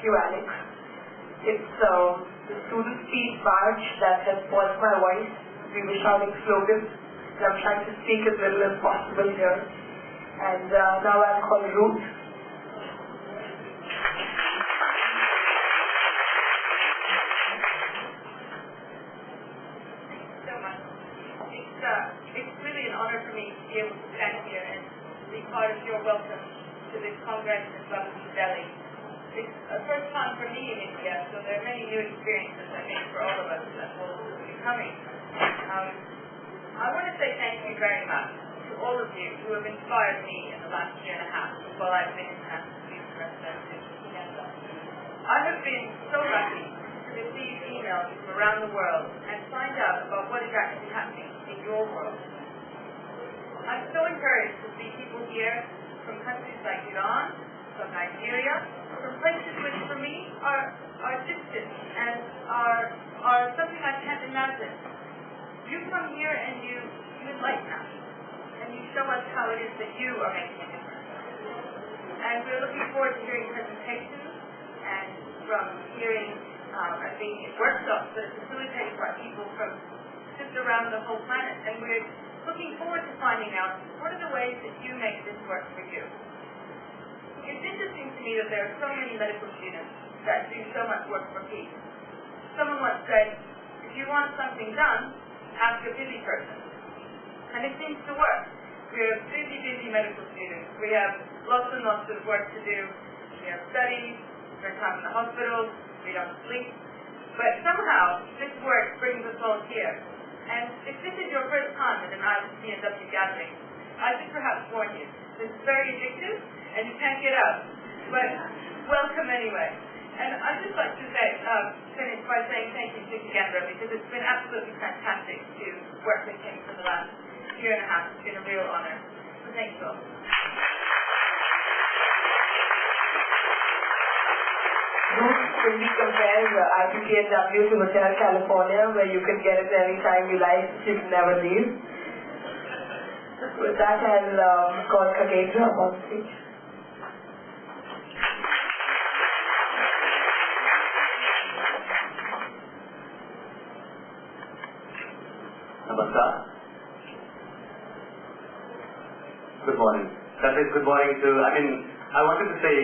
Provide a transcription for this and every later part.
you, Alex. It's the student speech march that has spoiled my voice. We were shouting slogans, and I'm trying to speak as little as possible here. And now I'll call Ruth. It's really an honor for me to be able to stand here and be part of your welcome to this Congress in New Delhi. It's a first time for me in India, so there are many new experiences, I think, for all of us that will be coming. I want to say thank you very much to all of you who have inspired me in the last year and a half while I've been in Massachusetts representing Canada. I have been so lucky to receive emails from around the world and find out about what is actually happening in your world. I'm so encouraged to see people here from countries like Iran, from Nigeria, from places which for me are distant and are something I can't imagine. You come here and you enlighten us, and you show us how it is that you are making a difference. And we're looking forward to hearing presentations and from hearing and being in workshops that are facilitated by people from just around the whole planet. And we're looking forward to finding out what are the ways that you make this work for you. It's interesting to me that there are so many medical students that do so much work for peace. Someone once said, if you want something done, ask a busy person. And it seems to work. We're busy medical students. We have lots and lots of work to do. We have studies, we're time in the hospital, we don't sleep. But somehow, this work brings us all here. And if this is your first time at an IPPNW gathering, I should perhaps warn you, this is very addictive, and you can't get out. But welcome anyway. And I'd just like to say, finish by saying thank you to Gendra, because it's been absolutely fantastic to work with him for the last year and a half. It's been a real honor. So thanks all. When we compare IPPNW to Hotel California, where you can get it any time you like, you can never leave. With that, I'll call Khagendra up on stage. Namaskar. Good morning. That is good morning to, I wanted to say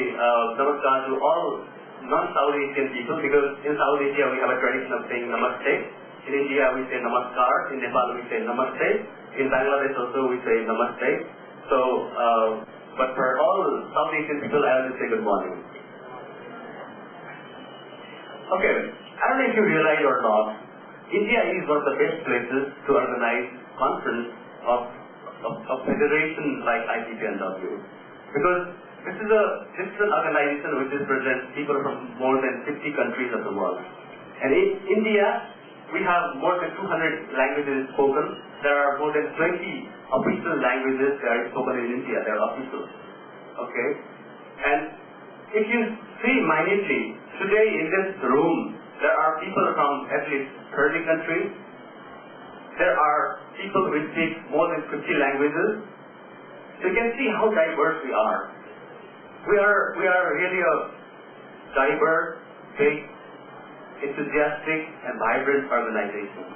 Namaskar to all non-South Asian people, because in South Asia we have a tradition of saying Namaste. In India we say Namaskar, in Nepal we say Namaste, in Bangladesh also we say Namaste. So, but for all South Asian people I will just say good morning. Okay, I don't know if you realize or not, India is one of the best places to organize conference of federation like IPPNW, because this is an organization which represents people from more than 50 countries of the world. And in India, we have more than 200 languages spoken. There are more than 20 official languages that are spoken in India. They are official. Okay? And if you see minutely, today in this room, there are people from at least 30 countries. There are people who speak more than 50 languages. So you can see how diverse we are. We are really a diverse, big, enthusiastic, and vibrant organization.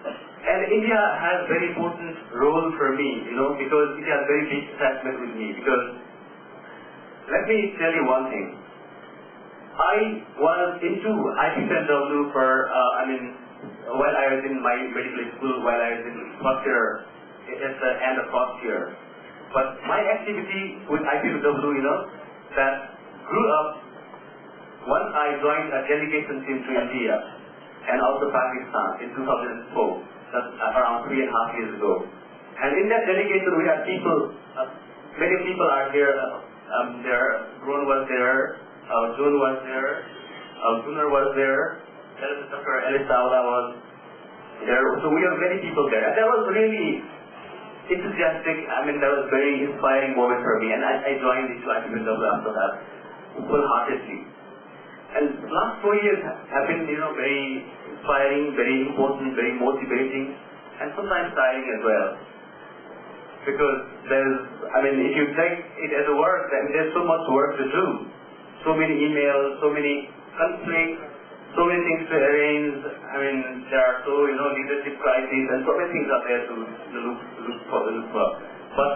And India has a very important role for me, because it has very big attachment with me. Because let me tell you one thing. I was into IPPNW while I was in my medical school, while I was in first year, at the end of first year. But my activity with IPPNW, that grew up once I joined a delegation team to India and also Pakistan in 2004, that's around 3.5 years ago. And in that delegation we had people, many people are here, Ron was there, June was there, Gunnar was there, Dr. Alice Dawla was there, so we have many people there. And that was really enthusiastic, that was very inspiring moment for me, and I joined the IPPNW after that, full-heartedly. And the last 4 years have been, very inspiring, very important, very motivating, and sometimes tiring as well. Because if you take it as a work, then there's so much work to do. so many emails, so many conflicts, so many things to arrange. I mean, there are so, leadership crises and so many things are there to look for. But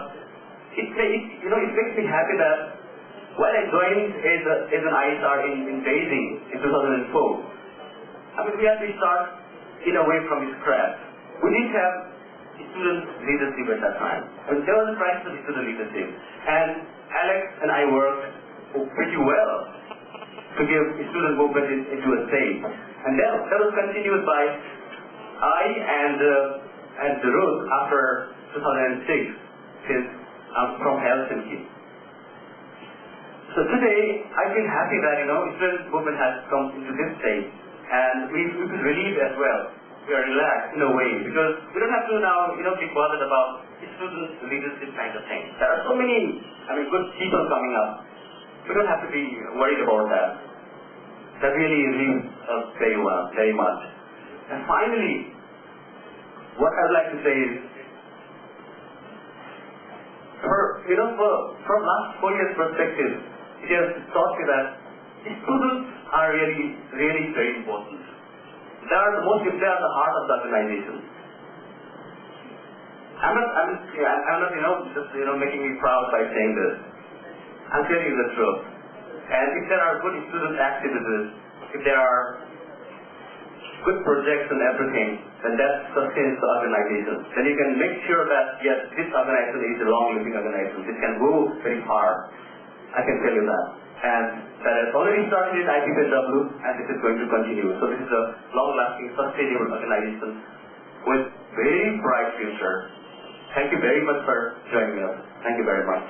it makes me happy that when I joined as an ISR in Beijing in 2004, I mean, we had to start in a way from scratch. We didn't have student leadership at that time. I mean, there was a crisis of student leadership. And Alex and I worked pretty well to give student movement into a state. And that was continued by I and Ruth after 2006, since I'm from Helsinki. So today, I feel happy that, student movement has come into this state. And we feel relieved as well. We are relaxed in a way, because we don't have to now, be bothered about student leadership kind of thing. There are so many, good people coming up. We don't have to be worried about that. That really relieves us very much. And finally, what I'd like to say is, from last 4 years' perspective, it has taught me that students are really very important. They are the heart of the organization. I'm not just making me proud by saying this. I'm telling you the truth. And if there are good student activities, if there are good projects and everything, then that sustains the organization. Then you can make sure that, yes, this organization is a long-living organization. This can go very far. I can tell you that. And that has already started in IPPNW, and this is going to continue. So this is a long-lasting, sustainable organization with very bright future. Thank you very much for joining us. Thank you very much.